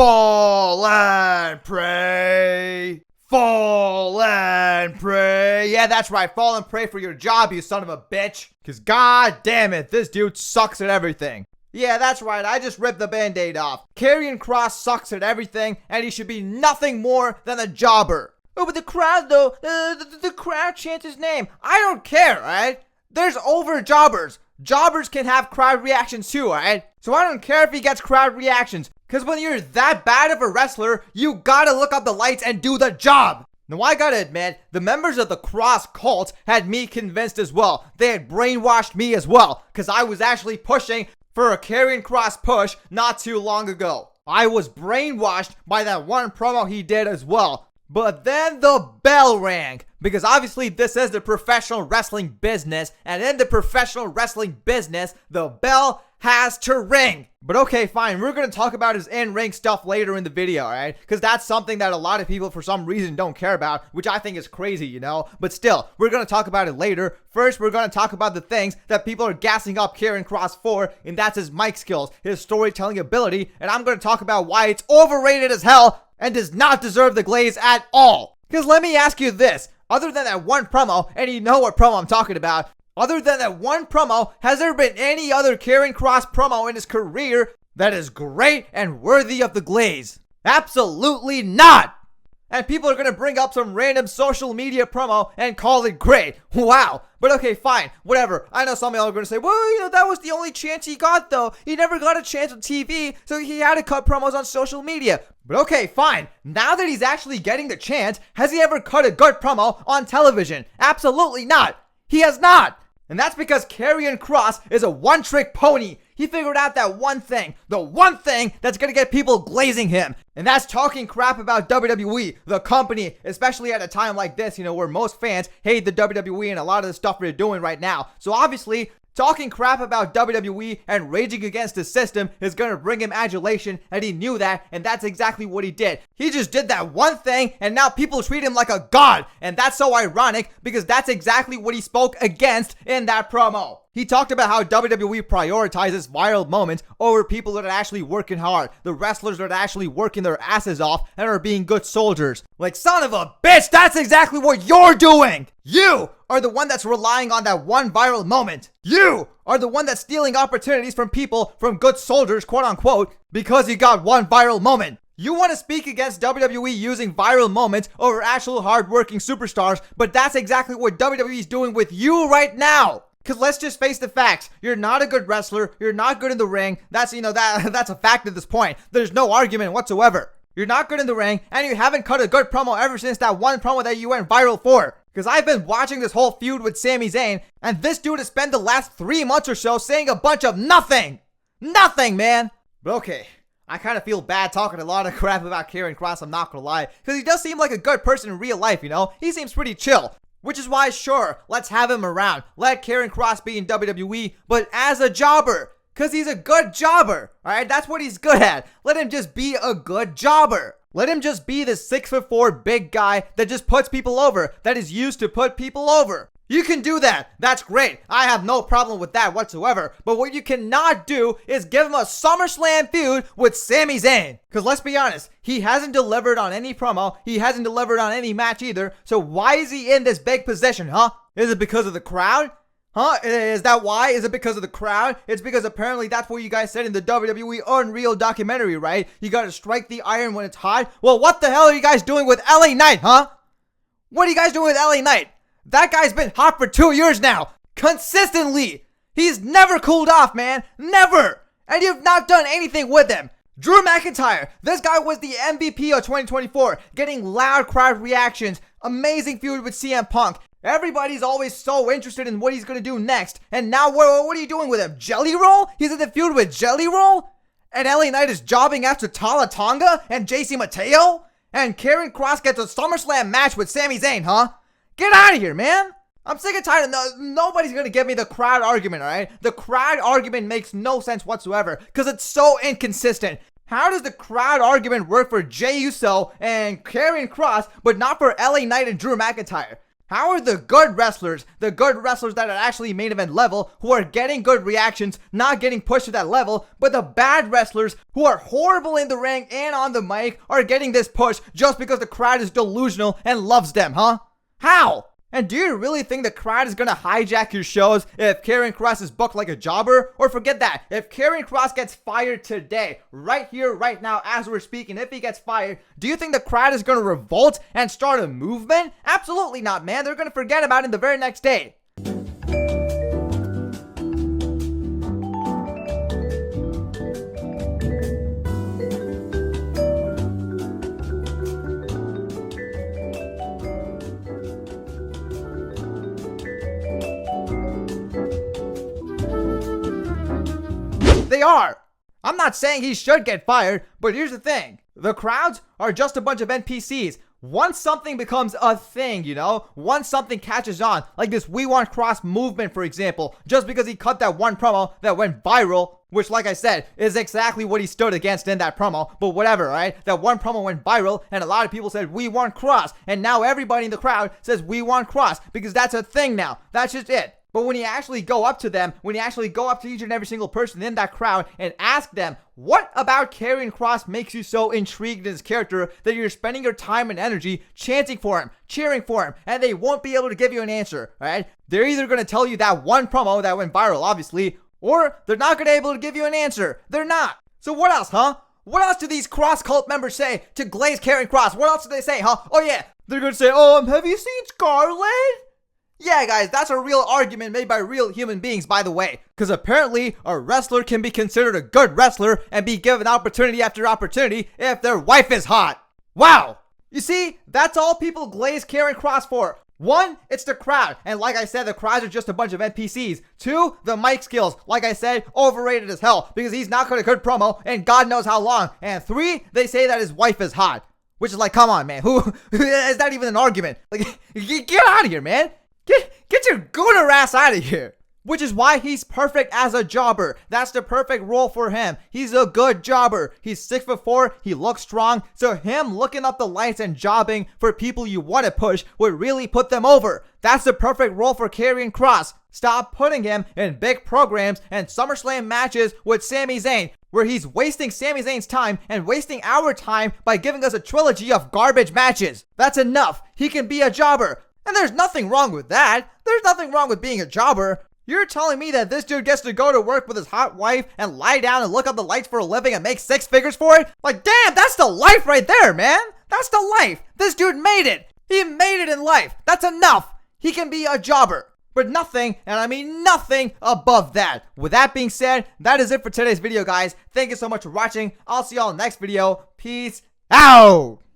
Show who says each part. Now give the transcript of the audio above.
Speaker 1: Fall and pray. Fall and pray. Yeah, that's right. Fall and pray for your job, you son of a bitch. Because god damn it, this dude sucks at everything. Yeah, that's right. I just ripped the band-aid off. Karrion Kross sucks at everything, and he should be nothing more than a jobber. Oh, but the crowd, though, the crowd chants his name. I don't care, alright? There's over jobbers. Jobbers can have crowd reactions too, alright? So I don't care if he gets crowd reactions. Because when you're that bad of a wrestler, you gotta look up the lights and do the job. Now I gotta admit, the members of the Kross cult had me convinced as well. They had brainwashed me as well. Because I was actually pushing for a Karrion Kross push not too long ago. I was brainwashed by that one promo he did as well. But then the bell rang, because obviously this is the professional wrestling business, and in the professional wrestling business, the bell has to ring. But okay, fine, we're going to talk about his in-ring stuff later in the video, alright? Because that's something that a lot of people for some reason don't care about, which I think is crazy, you know? But still, we're going to talk about it later. First, we're going to talk about the things that people are gassing up Karrion Kross for, and that's his mic skills, his storytelling ability, and I'm going to talk about why it's overrated as hell and does not deserve the glaze at all. Because let me ask you this, other than that one promo, and you know what promo I'm talking about, other than that one promo, has there been any other Karrion Kross promo in his career that is great and worthy of the glaze? Absolutely not! And people are gonna bring up some random social media promo and call it great. Wow. But okay, fine. Whatever. I know some of y'all are gonna say, well, you know, that was the only chance he got though. He never got a chance on TV, so he had to cut promos on social media. But okay, fine. Now that he's actually getting the chance, has he ever cut a good promo on television? Absolutely not. He has not. And that's because Karrion Kross is a one-trick pony. He figured out that one thing, the one thing that's gonna get people glazing him. And that's talking crap about WWE, the company, especially at a time like this, you know, where most fans hate the WWE and a lot of the stuff we're doing right now. So obviously, talking crap about WWE and raging against the system is gonna bring him adulation, and he knew that, and that's exactly what he did. He just did that one thing, and now people treat him like a god, and that's so ironic, because that's exactly what he spoke against in that promo. He talked about how WWE prioritizes viral moments over people that are actually working hard, the wrestlers that are actually working their asses off and are being good soldiers. Like, son of a bitch, that's exactly what you're doing! You are the one that's relying on that one viral moment. You are the one that's stealing opportunities from people, from good soldiers, quote unquote, because you got one viral moment. You want to speak against WWE using viral moments over actual hard-working superstars, but that's exactly what WWE is doing with you right now. Because let's just face the facts. You're not a good wrestler. You're not good in the ring. That's, you know, that's a fact at this point. There's no argument whatsoever. You're not good in the ring, and you haven't cut a good promo ever since that one promo that you went viral for. Because I've been watching this whole feud with Sami Zayn, and this dude has spent the last 3 months or so saying a bunch of nothing. Nothing, man. But okay, I kind of feel bad talking a lot of crap about Karrion Kross, I'm not gonna lie. Because he does seem like a good person in real life, you know? He seems pretty chill. Which is why, sure, let's have him around. Let Karrion Kross be in WWE, but as a jobber. Because he's a good jobber, alright? That's what he's good at. Let him just be a good jobber. Let him just be the 6'4" big guy that just puts people over, that is used to put people over. You can do that. That's great. I have no problem with that whatsoever. But what you cannot do is give him a SummerSlam feud with Sami Zayn. Because let's be honest, he hasn't delivered on any promo. He hasn't delivered on any match either. So why is he in this big position, huh? Is it because of the crowd? Huh? Is that why? Is it because of the crowd? It's because apparently that's what you guys said in the WWE Unreal documentary, right? You gotta strike the iron when it's hot. Well, what the hell are you guys doing with LA Knight, huh? What are you guys doing with LA Knight? That guy's been hot for 2 years now. Consistently. He's never cooled off, man. Never. And you've not done anything with him. Drew McIntyre. This guy was the MVP of 2024. Getting loud crowd reactions. Amazing feud with CM Punk. Everybody's always so interested in what he's going to do next. And now what are you doing with him? Jelly Roll? He's in the feud with Jelly Roll? And LA Knight is jobbing after Tala Tonga and JC Mateo? And Karrion Kross gets a SummerSlam match with Sami Zayn, huh? Get out of here, man. I'm sick and tired of nobody's going to give me the crowd argument, alright? The crowd argument makes no sense whatsoever because it's so inconsistent. How does the crowd argument work for Jey Uso and Karrion Kross but not for LA Knight and Drew McIntyre? How are the good wrestlers that are actually main event level, who are getting good reactions, not getting pushed to that level, but the bad wrestlers who are horrible in the ring and on the mic are getting this push just because the crowd is delusional and loves them, huh? How? And do you really think the crowd is gonna hijack your shows if Karrion Kross is booked like a jobber? Or forget that, if Karrion Kross gets fired today, right here, right now, as we're speaking, if he gets fired, do you think the crowd is gonna revolt and start a movement? Absolutely not, man. They're gonna forget about it the very next day. They are. I'm not saying he should get fired, but here's the thing. The crowds are just a bunch of NPCs. Once something becomes a thing, once something catches on, like this We Want Kross movement, for example, just because he cut that one promo that went viral, which, like I said, is exactly what he stood against in that promo, but whatever, right? That one promo went viral, and a lot of people said, we want Kross, and now everybody in the crowd says, we want Kross, because that's a thing now. That's just it. But when you actually go up to them, when you actually go up to each and every single person in that crowd and ask them, what about Karrion Kross makes you so intrigued in his character that you're spending your time and energy chanting for him, cheering for him, and they won't be able to give you an answer, right? They're either going to tell you that one promo that went viral, obviously, or they're not going to be able to give you an answer. They're not. So what else, huh? What else do these Kross cult members say to glaze Karrion Kross? What else do they say, huh? Oh yeah, they're going to say, have you seen Scarlet? Yeah, guys, that's a real argument made by real human beings, by the way. Because apparently, a wrestler can be considered a good wrestler and be given opportunity after opportunity if their wife is hot. Wow! You see, that's all people glaze Karrion Kross for. One, it's the crowd. And like I said, the crowds are just a bunch of NPCs. Two, the mic skills. Like I said, overrated as hell. Because he's not got a good promo, and God knows how long. And three, they say that his wife is hot. Which is like, come on, man. Who is that even an argument? Like, get out of here, man. Get your gooner ass out of here. Which is why he's perfect as a jobber. That's the perfect role for him. He's a good jobber. He's 6'4", he looks strong. So him looking up the lights and jobbing for people you want to push would really put them over. That's the perfect role for Karrion Kross. Stop putting him in big programs and SummerSlam matches with Sami Zayn, where he's wasting Sami Zayn's time and wasting our time by giving us a trilogy of garbage matches. That's enough. He can be a jobber. And there's nothing wrong with that. There's nothing wrong with being a jobber. You're telling me that this dude gets to go to work with his hot wife and lie down and look up the lights for a living and make 6 figures for it? Like, damn, that's the life right there, man. That's the life. This dude made it. He made it in life. That's enough. He can be a jobber. But nothing, and I mean nothing above that. With that being said, that is it for today's video, guys. Thank you so much for watching. I'll see y'all in the next video. Peace out.